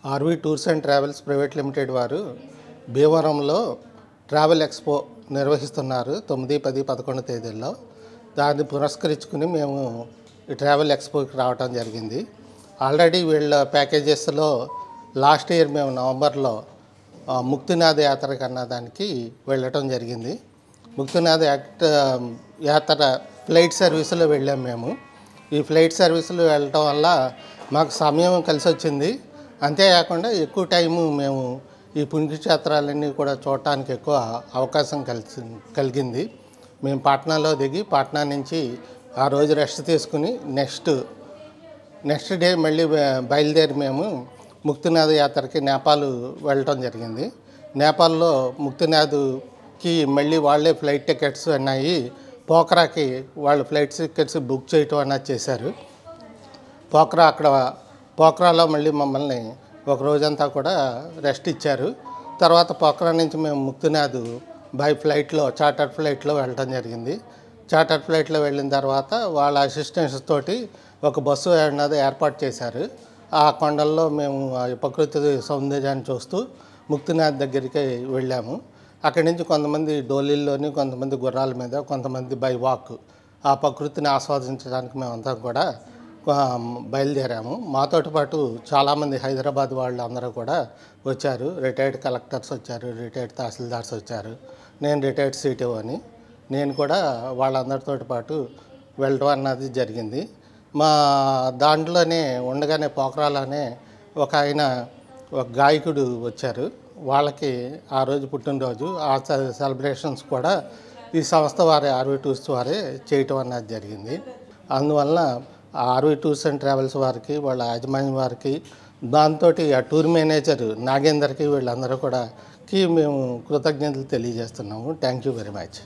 RV tours and travels private limited వారు భీమవరంలో travel expo నిర్వహిస్తున్నారు 9, 10, 11 తేదీల్లో. దాన్ని పురస్కరించుకుని మేము ఈ ట్రావెల్ ఎక్స్పోకి రావడం జరిగింది. ఆల్రెడీ వీళ్ళ ప్యాకేజెస్లో లాస్ట్ ఇయర్ మేము నవంబర్లో ముక్తినాథ యాత్రకు అన్నదానికి వెళ్ళటం జరిగింది. ముక్తినాథ యాత్ర ఫ్లైట్ సర్వీసులో వెళ్ళాం మేము. ఈ ఫ్లైట్ సర్వీసులో వెళ్ళటం వల్ల మాకు సమయం కలిసి వచ్చింది. అంతేకాకుండా ఎక్కువ టైము మేము ఈ పుణ్యక్షేత్రాలన్నీ కూడా చూడటానికి ఎక్కువ అవకాశం కలిగింది. మేము పాట్నాలో దిగి పాట్నా నుంచి ఆ రోజు రెస్ట్ తీసుకుని నెక్స్ట్ డే మళ్ళీ బయలుదేరి మేము ముక్తినాథ యాత్రకి నేపాల్ వెళ్ళటం జరిగింది. నేపాల్లో ముక్తినాథ్కి మళ్ళీ వాళ్ళే ఫ్లైట్ టికెట్స్ అన్నాయి. పోఖ్రాకి వాళ్ళు ఫ్లైట్ టికెట్స్ బుక్ చేయటం అన్నది చేశారు. పోఖ్రాలో మళ్ళీ మమ్మల్ని ఒక రోజంతా కూడా రెస్ట్ ఇచ్చారు. తర్వాత పోఖ్రా నుంచి మేము ముక్తినాథ్ బై ఫ్లైట్లో చార్టర్ ఫ్లైట్లో వెళ్ళటం జరిగింది. చార్టర్ ఫ్లైట్లో వెళ్ళిన తర్వాత వాళ్ళ అసిస్టెంట్స్ తోటి ఒక బస్సు అన్నది ఏర్పాటు చేశారు. ఆ కొండల్లో మేము ఆ ప్రకృతి సౌందర్యాన్ని చూస్తూ ముక్తినాథ్ దగ్గరికి వెళ్ళాము. అక్కడి నుంచి కొంతమంది డోలీల్లోని, కొంతమంది గుర్రాల మీద, కొంతమంది బై వాక్ ఆ ప్రకృతిని ఆస్వాదించడానికి మేమంతా కూడా బయలుదేరాము. మాతోటి పాటు చాలామంది హైదరాబాద్ వాళ్ళు అందరూ కూడా వచ్చారు. రిటైర్డ్ కలెక్టర్స్ వచ్చారు, రిటైర్డ్ తహసీల్దార్స్ వచ్చారు. నేను రిటైర్డ్ సిటిఓ అని నేను కూడా వాళ్ళందరితో పాటు వెళ్ళడం అన్నది జరిగింది. మా దాంట్లోనే ఉండగానే పోఖ్రాలోనే ఒక గాయకుడు వచ్చారు. వాళ్ళకి ఆ రోజు పుట్టినరోజు. ఆ సెలబ్రేషన్స్ కూడా ఈ సంస్థ వారి ఆర్వీ టూర్స్ వారే చేయటం అన్నది జరిగింది. అందువల్ల ఆర్వీ టూర్స్ అండ్ ట్రావెల్స్ వారికి, వాళ్ళ యాజమాన్యం వారికి, దాంతో ఆ టూర్ మేనేజర్ నాగేందర్కి, వీళ్ళందరూ కూడా మేము కృతజ్ఞతలు తెలియజేస్తున్నాము. Thank you very much.